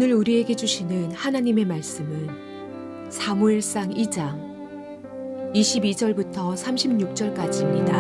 오늘 우리에게 주시는 하나님의 말씀은 사무엘상 2장 22절부터 36절까지입니다.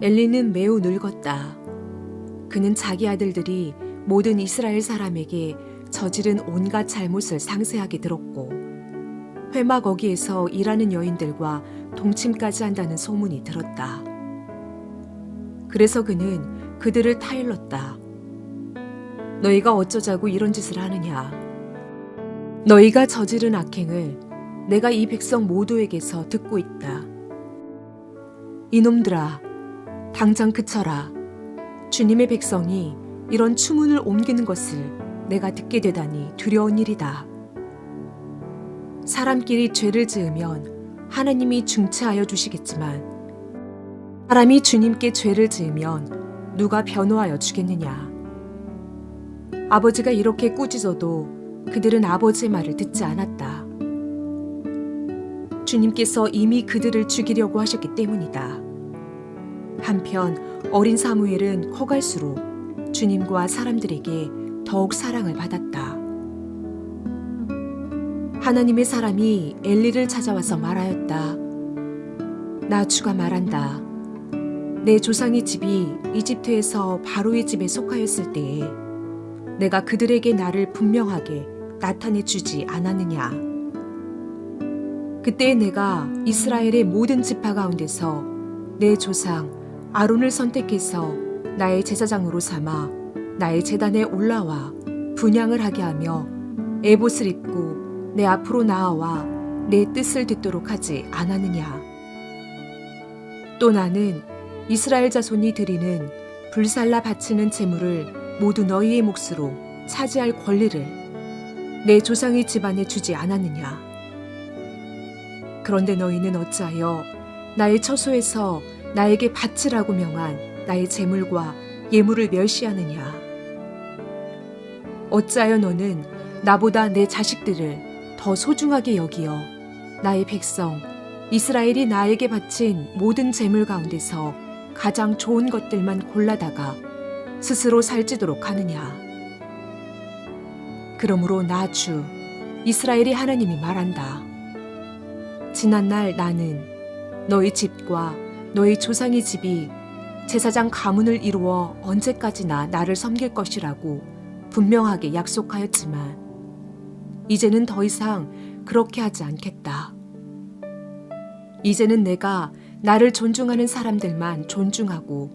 엘리는 매우 늙었다. 그는 자기 아들들이 모든 이스라엘 사람에게 저지른 온갖 잘못을 상세하게 들었고 회막 어귀에서 일하는 여인들과 동침까지 한다는 소문이 들었다. 그래서 그는 그들을 타일렀다. 너희가 어쩌자고 이런 짓을 하느냐? 너희가 저지른 악행을 내가 이 백성 모두에게서 듣고 있다. 이놈들아, 당장 그쳐라. 주님의 백성이 이런 추문을 옮기는 것을 내가 듣게 되다니 두려운 일이다. 사람끼리 죄를 지으면 하나님이 중체하여 주시겠지만 사람이 주님께 죄를 지으면 누가 변호하여 주겠느냐. 아버지가 이렇게 꾸짖어도 그들은 아버지의 말을 듣지 않았다. 주님께서 이미 그들을 죽이려고 하셨기 때문이다. 한편 어린 사무엘은 커갈수록 주님과 사람들에게 더욱 사랑을 받았다. 하나님의 사람이 엘리를 찾아와서 말하였다. 나 주가 말한다. 내 조상의 집이 이집트에서 바로의 집에 속하였을 때에 내가 그들에게 나를 분명하게 나타내 주지 않았느냐. 그때 내가 이스라엘의 모든 지파 가운데서 내 조상 아론을 선택해서 나의 제사장으로 삼아 나의 제단에 올라와 분향을 하게 하며 에봇을 입고 내 앞으로 나아와 내 뜻을 듣도록 하지 않았느냐. 또 나는 이스라엘 자손이 드리는 불살라 바치는 제물을 모두 너희의 몫으로 차지할 권리를 내 조상의 집안에 주지 않았느냐. 그런데 너희는 어찌하여 나의 처소에서 나에게 바치라고 명한 나의 제물과 예물을 멸시하느냐. 어찌하여 너는 나보다 내 자식들을 더 소중하게 여기어 나의 백성 이스라엘이 나에게 바친 모든 제물 가운데서 가장 좋은 것들만 골라다가 스스로 살찌도록 하느냐. 그러므로 나 주 이스라엘의 하나님이 말한다. 지난날 나는 너희 집과 너희 조상의 집이 제사장 가문을 이루어 언제까지나 나를 섬길 것이라고 분명하게 약속하였지만 이제는 더 이상 그렇게 하지 않겠다. 이제는 내가 나를 존중하는 사람들만 존중하고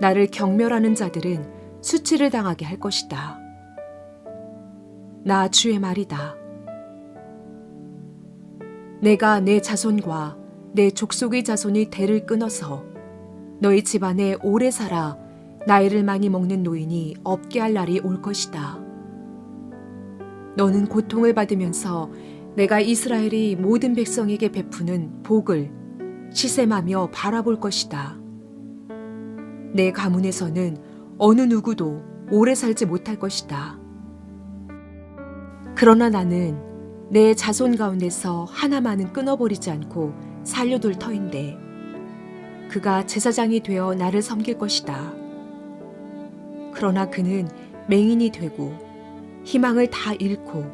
나를 경멸하는 자들은 수치를 당하게 할 것이다. 나 주의 말이다. 내가 내 자손과 내 족속의 자손의 대를 끊어서 너희 집안에 오래 살아 나이를 많이 먹는 노인이 없게 할 날이 올 것이다. 너는 고통을 받으면서 내가 이스라엘이 모든 백성에게 베푸는 복을 시샘하며 바라볼 것이다. 내 가문에서는 어느 누구도 오래 살지 못할 것이다. 그러나 나는 내 자손 가운데서 하나만은 끊어버리지 않고 살려둘 터인데 그가 제사장이 되어 나를 섬길 것이다. 그러나 그는 맹인이 되고 희망을 다 잃고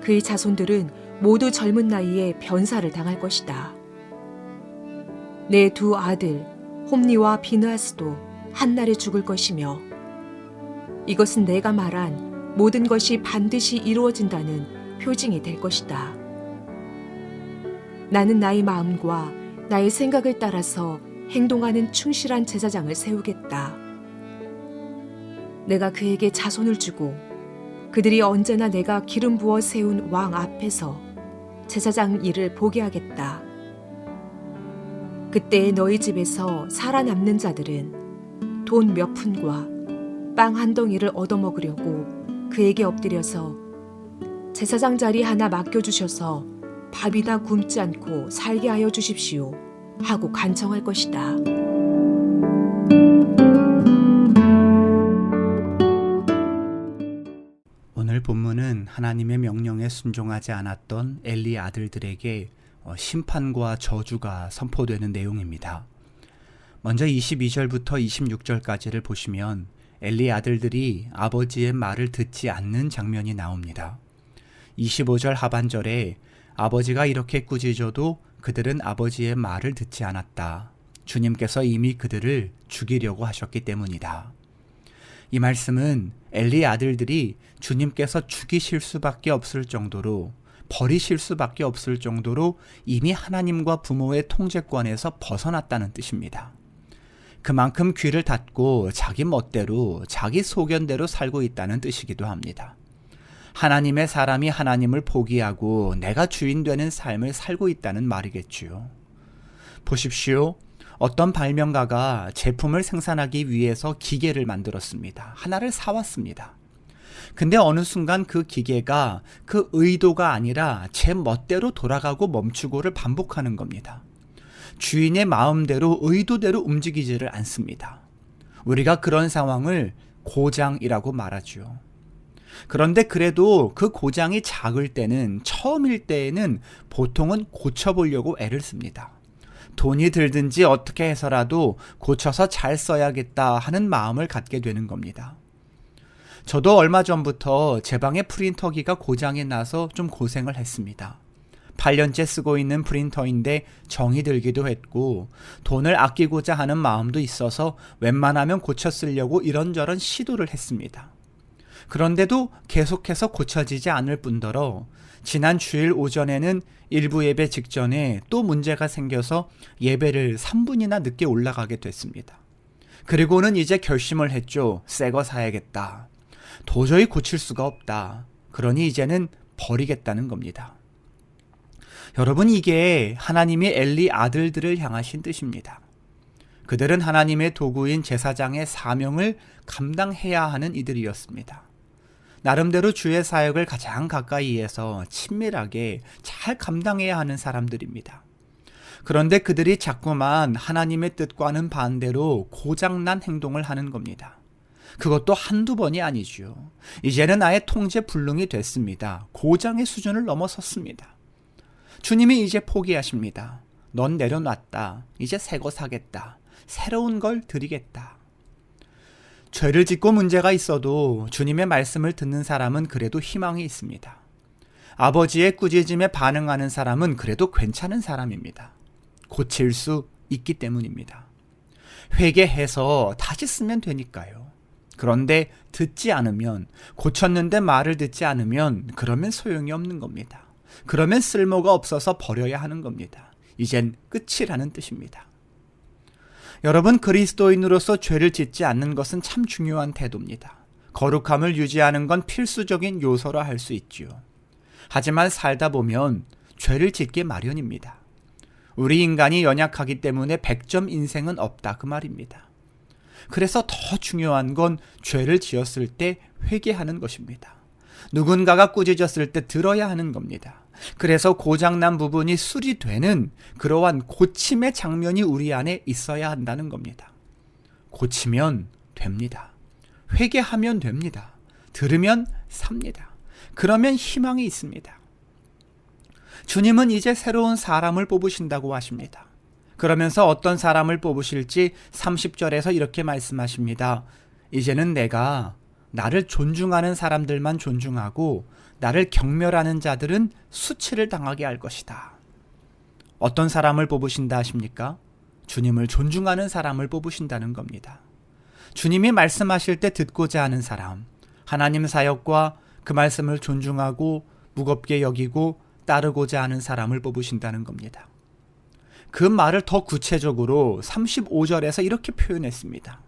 그의 자손들은 모두 젊은 나이에 변사를 당할 것이다. 내 두 아들 홈니와 비느하스도 한날에 죽을 것이며 이것은 내가 말한 모든 것이 반드시 이루어진다는 표징이 될 것이다. 나는 나의 마음과 나의 생각을 따라서 행동하는 충실한 제사장을 세우겠다. 내가 그에게 자손을 주고 그들이 언제나 내가 기름 부어 세운 왕 앞에서 제사장 일을 보게 하겠다. 그때 너희 집에서 살아남는 자들은 돈 몇 푼과 빵 한 덩이를 얻어먹으려고 그에게 엎드려서 제사장 자리 하나 맡겨주셔서 밥이나 굶지 않고 살게 하여 주십시오 하고 간청할 것이다. 오늘 본문은 하나님의 명령에 순종하지 않았던 엘리 아들들에게 심판과 저주가 선포되는 내용입니다. 먼저 22절부터 26절까지를 보시면 엘리 아들들이 아버지의 말을 듣지 않는 장면이 나옵니다. 25절 하반절에 아버지가 이렇게 꾸짖어도 그들은 아버지의 말을 듣지 않았다. 주님께서 이미 그들을 죽이려고 하셨기 때문이다. 이 말씀은 엘리 아들들이 주님께서 죽이실 수밖에 없을 정도로, 버리실 수밖에 없을 정도로 이미 하나님과 부모의 통제권에서 벗어났다는 뜻입니다. 그만큼 귀를 닫고 자기 멋대로, 자기 소견대로 살고 있다는 뜻이기도 합니다. 하나님의 사람이 하나님을 포기하고 내가 주인 되는 삶을 살고 있다는 말이겠지요. 보십시오. 어떤 발명가가 제품을 생산하기 위해서 기계를 만들었습니다. 하나를 사왔습니다. 근데 어느 순간 그 기계가 그 의도가 아니라 제 멋대로 돌아가고 멈추고를 반복하는 겁니다. 주인의 마음대로 의도대로 움직이지를 않습니다. 우리가 그런 상황을 고장이라고 말하죠. 그런데 그래도 그 고장이 작을 때는, 처음일 때에는 보통은 고쳐보려고 애를 씁니다. 돈이 들든지 어떻게 해서라도 고쳐서 잘 써야겠다 하는 마음을 갖게 되는 겁니다. 저도 얼마 전부터 제 방의 프린터기가 고장이 나서 좀 고생을 했습니다. 8년째 쓰고 있는 프린터인데 정이 들기도 했고 돈을 아끼고자 하는 마음도 있어서 웬만하면 고쳐 쓰려고 이런저런 시도를 했습니다. 그런데도 계속해서 고쳐지지 않을 뿐더러 지난 주일 오전에는 일부 예배 직전에 또 문제가 생겨서 예배를 3분이나 늦게 올라가게 됐습니다. 그리고는 이제 결심을 했죠. 새 거 사야겠다. 도저히 고칠 수가 없다. 그러니 이제는 버리겠다는 겁니다. 여러분, 이게 하나님이 엘리 아들들을 향하신 뜻입니다. 그들은 하나님의 도구인 제사장의 사명을 감당해야 하는 이들이었습니다. 나름대로 주의 사역을 가장 가까이에서 친밀하게 잘 감당해야 하는 사람들입니다. 그런데 그들이 자꾸만 하나님의 뜻과는 반대로 고장난 행동을 하는 겁니다. 그것도 한두 번이 아니죠. 이제는 아예 통제 불능이 됐습니다. 고장의 수준을 넘어섰습니다. 주님이 이제 포기하십니다. 넌 내려놨다. 이제 새 거 사겠다. 새로운 걸 드리겠다. 죄를 짓고 문제가 있어도 주님의 말씀을 듣는 사람은 그래도 희망이 있습니다. 아버지의 꾸짖음에 반응하는 사람은 그래도 괜찮은 사람입니다. 고칠 수 있기 때문입니다. 회개해서 다시 쓰면 되니까요. 그런데 듣지 않으면, 고쳤는데 말을 듣지 않으면 그러면 소용이 없는 겁니다. 그러면 쓸모가 없어서 버려야 하는 겁니다. 이젠 끝이라는 뜻입니다. 여러분, 그리스도인으로서 죄를 짓지 않는 것은 참 중요한 태도입니다. 거룩함을 유지하는 건 필수적인 요소라 할 수 있지요. 하지만 살다 보면 죄를 짓기 마련입니다. 우리 인간이 연약하기 때문에 100점 인생은 없다, 그 말입니다. 그래서 더 중요한 건 죄를 지었을 때 회개하는 것입니다. 누군가가 꾸짖었을 때 들어야 하는 겁니다. 그래서 고장난 부분이 수리되는 그러한 고침의 장면이 우리 안에 있어야 한다는 겁니다. 고치면 됩니다. 회개하면 됩니다. 들으면 삽니다. 그러면 희망이 있습니다. 주님은 이제 새로운 사람을 뽑으신다고 하십니다. 그러면서 어떤 사람을 뽑으실지 30절에서 이렇게 말씀하십니다. 이제는 내가 나를 존중하는 사람들만 존중하고 나를 경멸하는 자들은 수치를 당하게 할 것이다. 어떤 사람을 뽑으신다 하십니까? 주님을 존중하는 사람을 뽑으신다는 겁니다. 주님이 말씀하실 때 듣고자 하는 사람, 하나님 사역과 그 말씀을 존중하고 무겁게 여기고 따르고자 하는 사람을 뽑으신다는 겁니다. 그 말을 더 구체적으로 35절에서 이렇게 표현했습니다.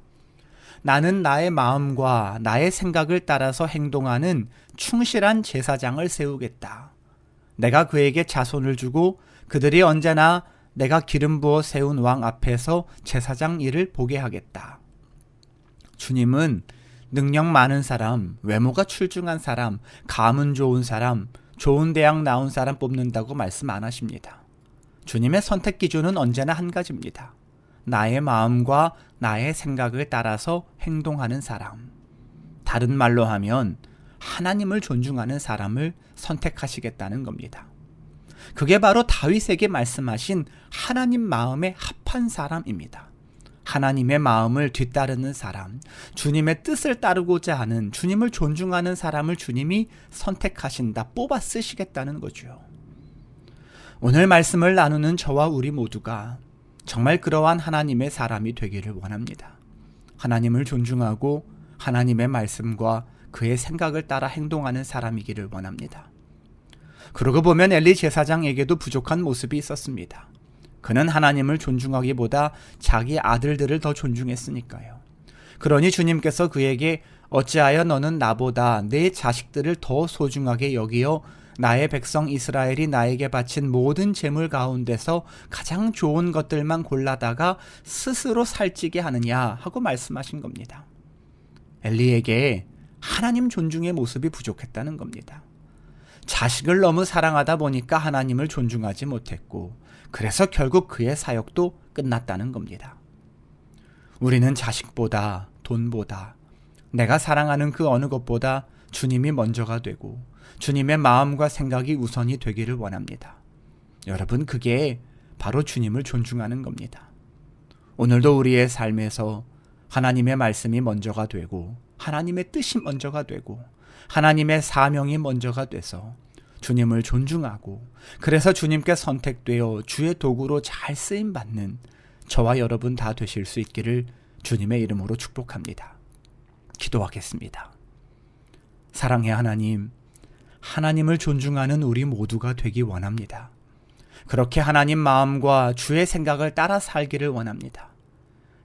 나는 나의 마음과 나의 생각을 따라서 행동하는 충실한 제사장을 세우겠다. 내가 그에게 자손을 주고 그들이 언제나 내가 기름 부어 세운 왕 앞에서 제사장 일을 보게 하겠다. 주님은 능력 많은 사람, 외모가 출중한 사람, 감은 좋은 사람, 좋은 대학 나온 사람 뽑는다고 말씀 안 하십니다. 주님의 선택 기준은 언제나 한 가지입니다. 나의 마음과 나의 생각을 따라서 행동하는 사람. 다른 말로 하면 하나님을 존중하는 사람을 선택하시겠다는 겁니다. 그게 바로 다윗에게 말씀하신 하나님 마음에 합한 사람입니다. 하나님의 마음을 뒤따르는 사람, 주님의 뜻을 따르고자 하는, 주님을 존중하는 사람을 주님이 선택하신다, 뽑아 쓰시겠다는 거죠. 오늘 말씀을 나누는 저와 우리 모두가 정말 그러한 하나님의 사람이 되기를 원합니다. 하나님을 존중하고 하나님의 말씀과 그의 생각을 따라 행동하는 사람이기를 원합니다. 그러고 보면 엘리 제사장에게도 부족한 모습이 있었습니다. 그는 하나님을 존중하기보다 자기 아들들을 더 존중했으니까요. 그러니 주님께서 그에게 어찌하여 너는 나보다 내 자식들을 더 소중하게 여기어 나의 백성 이스라엘이 나에게 바친 모든 재물 가운데서 가장 좋은 것들만 골라다가 스스로 살찌게 하느냐 하고 말씀하신 겁니다. 엘리에게 하나님 존중의 모습이 부족했다는 겁니다. 자식을 너무 사랑하다 보니까 하나님을 존중하지 못했고, 그래서 결국 그의 사역도 끝났다는 겁니다. 우리는 자식보다, 돈보다, 내가 사랑하는 그 어느 것보다 주님이 먼저가 되고 주님의 마음과 생각이 우선이 되기를 원합니다. 여러분, 그게 바로 주님을 존중하는 겁니다. 오늘도 우리의 삶에서 하나님의 말씀이 먼저가 되고 하나님의 뜻이 먼저가 되고 하나님의 사명이 먼저가 돼서 주님을 존중하고, 그래서 주님께 선택되어 주의 도구로 잘 쓰임받는 저와 여러분 다 되실 수 있기를 주님의 이름으로 축복합니다. 기도하겠습니다. 사랑의 하나님, 하나님을 존중하는 우리 모두가 되기 원합니다. 그렇게 하나님 마음과 주의 생각을 따라 살기를 원합니다.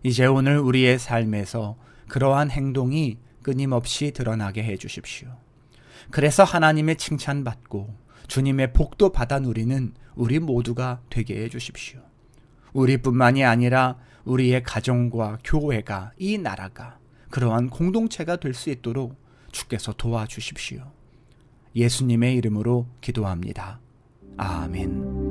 이제 오늘 우리의 삶에서 그러한 행동이 끊임없이 드러나게 해 주십시오. 그래서 하나님의 칭찬받고 주님의 복도 받아 누리는 우리 모두가 되게 해 주십시오. 우리뿐만이 아니라 우리의 가정과 교회가, 이 나라가 그러한 공동체가 될 수 있도록 주께서 도와주십시오. 예수님의 이름으로 기도합니다. 아멘.